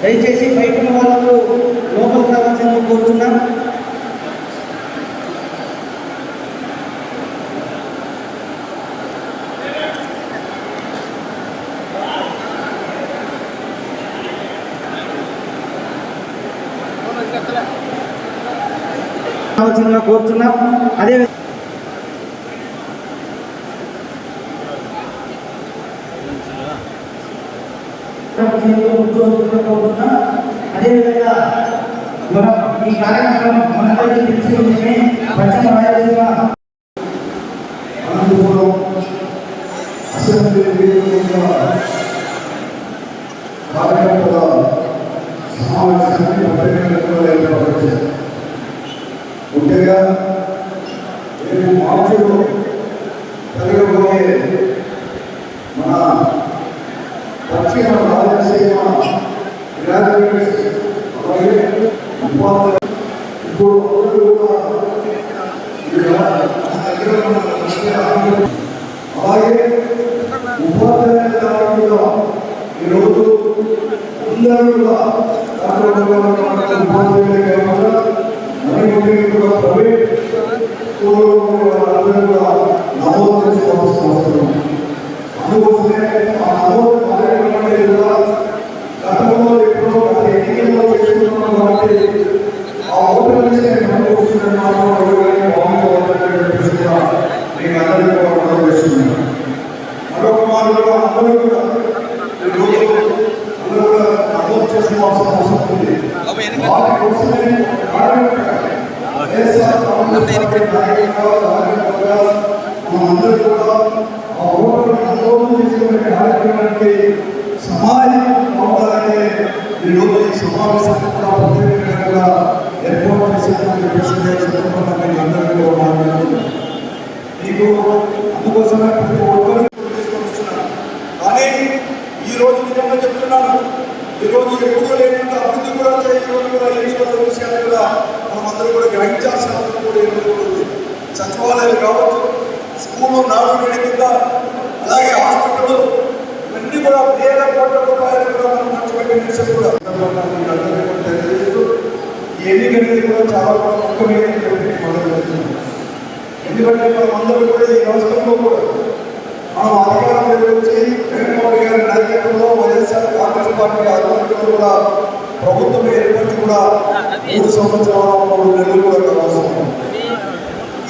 దయచేసి బయట వాళ్ళకు లోపలికి రావాల్సిందిగా కోరుతున్నాం. రావాల్సిందిగా కోరుతున్నాం. అదే అదేవిధంగా ఈ కార్యక్రమం మనందరికీ తెలిసి ఉంటే పశ్చిమ రాయలసీమ అసెంబ్లీ కార్యకర్తల సమావేశాన్ని ఏర్పరచారు. ముఖ్యంగా రేపు మార్చిలో జరగబోయే మన పశ్చిమ రాయలసీమ గ్రాడ్యుయేట్స్ అలాగే ఉపాధ్యాయులు ఇప్పుడు అలాగే ఉపాధ్యాయులు ఈరోజు అందరూ కూడా ఉపాధ్యాయులే కాకుండా కూడా ప్రైవేట్ స్కూళ్ళలో కూడా నమోదు చేసుకోవాల్సిన అవసరం. అందుకోసమే ఆ నమోదు కార్యక్రమాన్ని కూడా గతంలో ఎప్పుడో గత ఎన్నికల్లో చేసుకున్నాం కాబట్టి ఆ ఓటర్ లిస్ట్ నమోదుకుంటున్న మీకు అందరికీ కూడా మనం చేస్తున్నాం. మరొక మార్గంలో అందరూ కూడా ఈరోజు అందరూ కూడా నమోదు చేసుకోవాల్సిన అవసరం ఉంది. వాటి కోసమే మనందరూ కూడా ఆ ఓటర్లు నమోదు చేసుకునే కార్యక్రమానికి సమాజం కావాలంటే ఈరోజు ఈ సమావేశాన్ని కూడా ప్రత్యేకంగా ఏర్పాటు చేసేందుకు చెప్పేసి అందరికీ కూడా మాట్లాడుతున్నాను. మీకు అందుకోసమే ప్రతి ఒక్కరు తీసుకొస్తున్నాను. కానీ ఈరోజు నిజంగా చెప్తున్నాను, ఈరోజు ఎప్పుడూ లేనంత అభివృద్ధి కూడా విషయాలు కూడా మనమందరూ కూడా గ్రహించాల్సిన అవసరం కూడా ఎదుర్కొంటుంది. సచివాలయాలు కావచ్చు, స్కూలు నాడు నేడు కింద, అలాగే హాస్పిటల్ ఇవన్నీ కూడా వేల కోట్ల రూపాయలు కూడా మనం ఖర్చు పెట్టే విషయం కూడా తెలియజేస్తూ ఈ ఎన్నిక అనేది కూడా చాలా ముఖ్యమైన మొదలు పెడుతున్నాం. ఎందుకంటే మనమందరూ కూడా ఈ రాష్ట్రంలో కూడా మనం అధికారంలో వచ్చి జగన్మోహన్ గారి నాయకత్వంలో వైఎస్ఆర్ కాంగ్రెస్ పార్టీ ఆధ్వర్యంలో కూడా ప్రభుత్వం ఏర్పడి కూడా 3 సంవత్సరాల 3 నెలలు కూడా కావాల్సింది.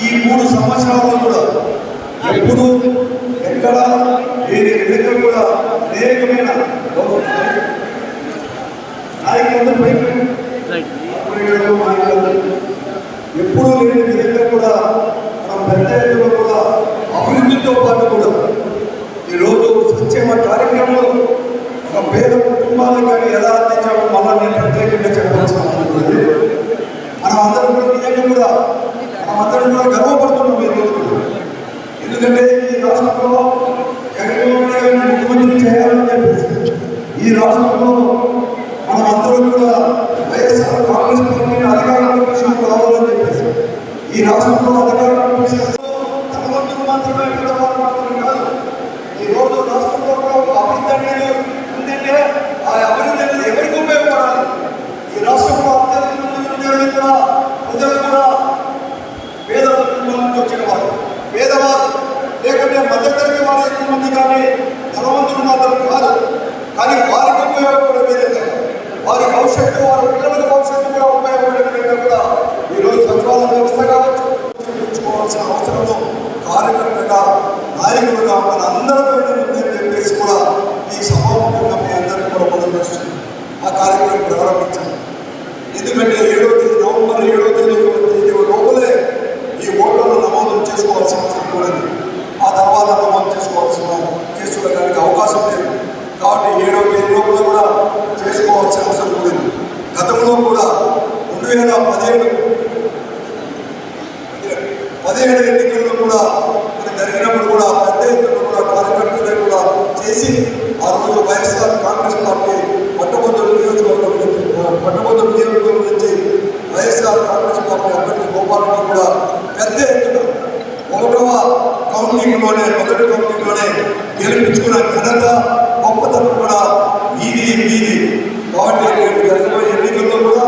ఈ 3 సంవత్సరాల్లో కూడా ఎప్పుడు ఎక్కడ వేరే విధంగా కూడా అనేకమైన నాయకులందరూ ఎప్పుడూ లేని విధంగా కూడా మనం పెద్ద ఎత్తులో కూడా అభివృద్ధితో పాటు కూడా ఈరోజు సంక్షేమ కార్యక్రమంలో ఒక పేద కుటుంబాలకు కానీ ఎలా అందించామో మళ్ళీ నేను ప్రత్యేకంగా చెప్పాల్సిన అవసరం ఉంది. మనం అందరం కూడా నిజంగా కూడా మనమందరం కూడా గర్వపడుతున్నాం ఈరోజు. ఎందుకంటే ఈ రాష్ట్రంలో జగన్మోహన్ గారిని ముఖ్యమంత్రి చేయాలని చెప్పేసి ఈ రాష్ట్రంలో మనం అందరం కూడా వైఎస్ఆర్ కాంగ్రెస్ పార్టీని అధికారంలో తీసుకురావాలని చెప్పేసి ఈ రాష్ట్రంలో అధికారంలో తమ వంతులు మాత్రమే పెద్దవాళ్ళు మాత్రమే కాదు, ఈ రోజు రాష్ట్రంలో కూడా ఒక అభివృద్ధి అనేది ఉందంటే ఆ అభివృద్ధి అనేది ఎవరికి ఉపయోగపడాలి? ఈ రాష్ట్రంలో అత్యధిక మంది ఉండేది కూడా ప్రజలు కూడా పేద కుటుంబాల నుంచి వచ్చిన వారు, పేదవారు లేకుంటే మధ్యతరగతి వారు ఎక్కువ మంది కానీ ధనవంతులు మాత్రం కాదు. కానీ వారికి ఉపయోగపడే విధంగా వారి భవిష్యత్తు, వారి పిల్లల భవిష్యత్తు కూడా ఉపయోగపడే విధంగా కూడా ఈరోజు సచివాలయ వ్యవస్థ కావచ్చు తెచ్చుకోవాల్సిన అవసరంలో కార్యకర్తగా నాయకులుగా మన అందరం ఉందని చెప్పేసి కూడా ఈ సభాముఖంగా మీ అందరికీ కూడా మొదలు చేస్తుంది ఆ కార్యక్రమం ప్రారంభించాం. ఎందుకంటే 7వ తేదీ నవంబర్ 7వ తేదీ లోపలే ఈ ఓట్లను నమోదు చేసుకోవాల్సిన అవసరం కూడా ఉంది. ఆ తర్వాత నమోదు చేసుకోవడానికి అవకాశం లేదు. కాబట్టి 7వ తేదీ లోపల కూడా చేసుకోవాల్సిన అవసరం కూడా ఉంది. గతంలో కూడా 2017 ఎన్నికల్లో కూడా మనకు జరిగినప్పుడు కూడా పెద్ద ఎత్తున కూడా కార్యకర్తలు కూడా చేసి ఆ రోజు వైఎస్ఆర్ కాంగ్రెస్ పార్టీ పట్టభద్రుల నియోజకవర్గం నుంచి వైఎస్ఆర్ కాంగ్రెస్ పార్టీ అభ్యర్థి గోపాలను కూడా పెద్ద ఎత్తున మొదటి కౌంటింగ్లోనే గెలిపించుకున్న ఘనత గొప్పతనం కూడా మీది కాబట్టి రేపు జరిగిన ఎన్నికల్లో కూడా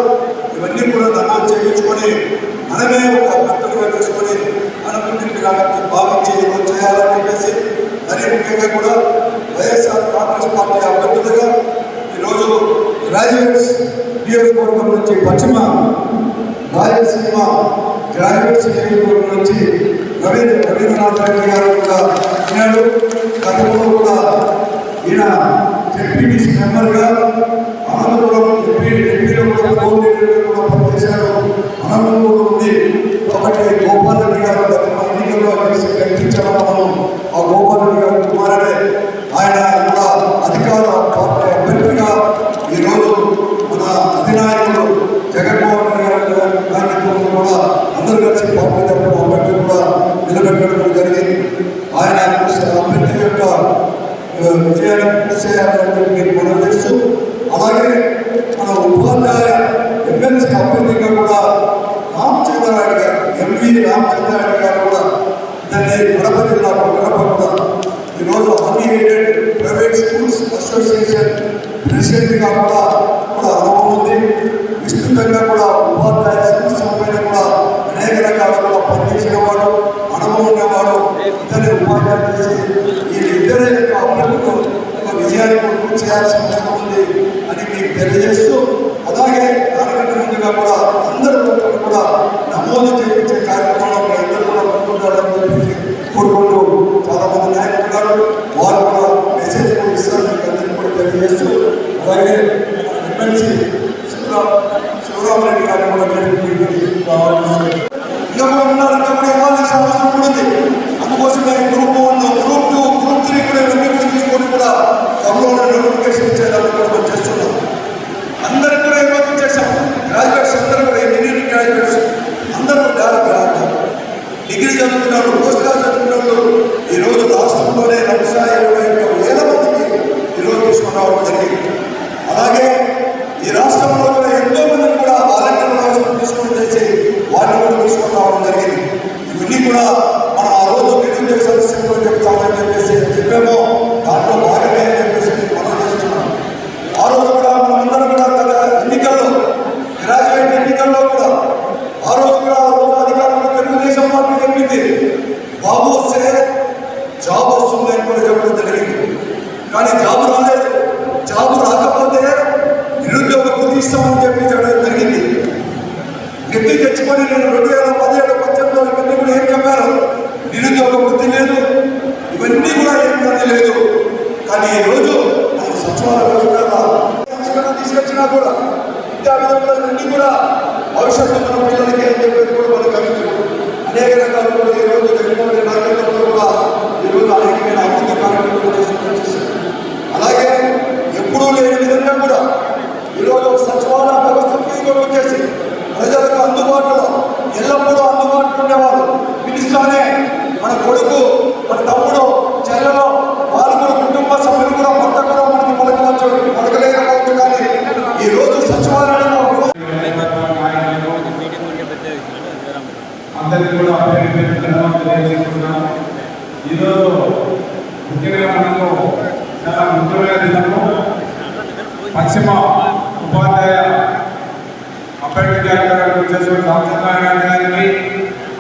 ఇవన్నీ కూడా నమోదు చేయించుకొని మనమే ఒక అభ్యర్థులుగా చేసుకొని అనుకుంటుంది కాబట్టి భావించి చేయాలని చెప్పేసి మరీ ముఖ్యంగా కూడా వైఎస్ఆర్ కాంగ్రెస్ పార్టీ అభ్యర్థులుగా ఈరోజు గ్రాడ్యుయేట్స్ నియోజకవర్గం నుంచి పశ్చిమ రాయలసీమ గ్రాడ్యుయేట్స్ నియోజకవర్గం నుంచి రవీంద్రనాథ్ రెడ్డి గారు కూడా ఉన్నాడు. గతంలో కూడా ఈయన జెడ్పీటీసీ మెంబర్గా అనంతపురం ఎంపీలో కూడా కోఆర్డినేటర్గా కూడా పనిచేశారు. అనంతపురం ఉంది కాబట్టి గోపాల్ రెడ్డి గారు ఎన్నికల్లో కనిపించాము మనం. ఆ గోపాల్ రెడ్డి గారు కుమారుడే ఆయన కూడా అధికార పార్టీ అభ్యర్థిగా ఈరోజు మన అధినాయకుడు జగన్మోహన్ రెడ్డి గారి నాయకత్వంలో కూడా అందరూ కలిసి పార్టీ తరఫున అభ్యర్థి కూడా నిలబెట్టడం జరిగింది. ఆయన అభ్యర్థి యొక్క విజయాన్ని కృషి చేయాలని మీరు మనం చేస్తూ అలాగే మన ఉపాధ్యాయ ఎమ్మెల్సీ అభ్యర్థిగా కూడా రామచంద్రారెడ్డి గారు ఎంవి రామచంద్రారెడ్డి గారు కూడా దాన్ని కడప జిల్లాలో కడప కూడా ఈరోజు అన్ని ఎయిడెడ్ ప్రైవేట్ స్కూల్స్ అసోసియేషన్ ప్రెసిడెంట్గా కూడా అనుభవం ఉంది. విస్తృతంగా కూడా ఉపాధ్యాయ సమస్యల పైన కూడా అనేక రకాలుగా పనిచేసిన వాడు అనుభవం ఉన్నవాడు. ఇతని ఉపాధ్యాయులు చేసి ఈ ఇద్దరి యొక్క అభ్యర్థులు ఒక విజయాన్ని పూర్తి చేయాల్సిన అవసరం ఉంది అని మీకు తెలియజేస్తూ అలాగే దానికంటే ముందుగా కూడా అందరూ కూడా నమోదు చేయించే కార్యక్రమంలో మీ అందరూ కూడా ముందుండాలని చెప్పేసి కోరుకుంటూ చాలామంది నాయకులు ఉన్నారు. వారు కూడా మెసేజ్ కూడా ఇస్తారు మీకు అందరికీ కూడా తెలియజేస్తూ అలాగే ఎమ్మెల్సీ శివరామరెడ్డి గారిని కూడా ఇవ్వాల్సిన అవసరం కూడా ఉంది. అందుకోసమే గ్రూప్ 1, గ్రూప్ 2, గ్రూప్ 3 కూడా ఇవన్నీ కూడా తీసుకొని కూడా త్వరలో నోటిఫికేషన్ ఇచ్చేదాన్ని కూడా చేస్తున్నాం. అందరికి కూడా ఇవ్వడం చేశాం. గ్రాడ్యుయేట్స్ అందరూ కూడా ఇంజనీరింగ్ గ్రాడ్యుయేట్స్ అందరూ డిగ్రీ చదువుతున్నారు, పోస్ట్ గ్రాడ్యుయేట్ చదువుతున్నారు. ఈరోజు రాష్ట్రంలోనే 1,21,000 మందికి ఈరోజు తీసుకుని రావడం జరిగింది. అలాగే ఈ రాష్ట్రంలో కూడా ఎంతో మందిని కూడా వాలంటీర్ వ్యవస్థను తీసుకొని చేసి వాటిని కూడా తీసుకొని రావడం జరిగింది. ఇవన్నీ కూడా మనం ఆ రోజు నిరుద్యోగ సమస్య కూడా చెప్తామని చెప్పేసి చెప్పామో దాంట్లో భాగమే అని చెప్పేసి మనం చేస్తున్నాం. ఆ రోజు కూడా మనమందరం కూడా గత ఎన్నికల్లో గ్రాడ్యుయేట్ ఎన్నికల్లో కూడా ఆ రోజు కూడా అధికారులు తెలుగుదేశం పార్టీ చెప్పింది బాబు వస్తే జాబ్ వస్తుంది అని కూడా చెప్పడం జరిగింది. కానీ జాబ్ రాలేదు. జాబ్ రాకపోతే నిరుద్యోగ వృత్తి ఇస్తామని చెప్పి చెప్పడం జరిగింది. గట్టి తెచ్చుకొని నేను 2017, 18 ఇవన్నీ కూడా ఏం చెప్పారు? నిరుద్యోగ వృత్తి లేదు, ఇవన్నీ కూడా ఏం లేదు. కానీ ఈరోజు మనం సచివాలయ వ్యవస్థ తీసుకొచ్చినా కూడా విద్యా విధానంలో ఇవన్నీ కూడా భవిష్యత్తు మన పిల్లలకి అని చెప్పేది కూడా మనకు కలుగుతుంది. అనేక రకాలు కూడా ఈరోజు జగన్మోహన్ రెడ్డి నాయకత్వంలో కూడా ఈరోజు అనేకమైన అభివృద్ధి కార్యక్రమాలు చేస్తున్నారు. అలాగే ఎప్పుడూ లేని విధంగా కూడా ఈరోజు సచివాలయ వ్యవస్థ తీసుకొని వచ్చేసి ప్రజలకు అందుబాటులో ఎల్లప్పుడూ అందుబాటులో ఉండేవాళ్ళు పిలుస్తానే మన కొడుకు, మన తమ్ముడు, చెల్లెలో వాళ్ళు కూడా కుటుంబ సభ్యులు కూడా మొత్తం కూడా మనకి పలకలేకపోతుంది. కానీ ఈరోజు సచివాలయంలో అందరికీ కూడా తెలియజేస్తున్నాను. ఈరోజు ముఖ్యంగా మనకు చాలా ముఖ్యమైన దినము. పశ్చిమ ఉపాధ్యాయ అభ్యర్థి గారు చేసిన రామచంద్రారెడ్డి గారికి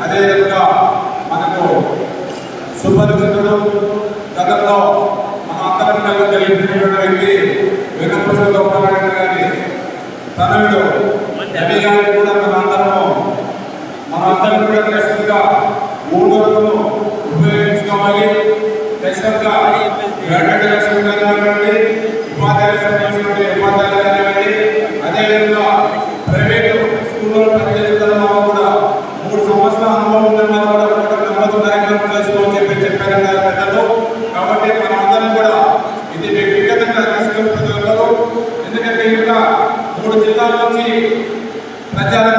అదేవిధంగా మనకు సుపరిచితుడు గతంలో మన అందరం తెలియజేసినటువంటి వ్యక్తి వెంకటేశ్వర గోపాలరెడ్డి గారి తనయుడు రవి గారికి కూడా మనందరం కూడా ఖచ్చితంగా 3 రోజులు ఉపయోగించుకోవాలి. ఖచ్చితంగా గ్రాడ్యుయేట్ లక్ష్మి కానివ్వండి, ఉపాధ్యాయులు ఉపాధ్యాయులు కానివ్వండి, అదేవిధంగా ప్రైవేటు స్కూల్లో పనిచేస్తున్న కూడా 3 సంవత్సరాల అనుభవం ఉన్న వాళ్ళు కూడా నమ్మకం కార్యక్రమం చేసుకోమని చెప్పారు పెద్దలు. కాబట్టి మనం అందరం కూడా ఇది వ్యక్తిగతంగా తీసుకుని ప్రతి ఒక్కరు, ఎందుకంటే ఇంకా 3 జిల్లాల నుంచి ప్రచారం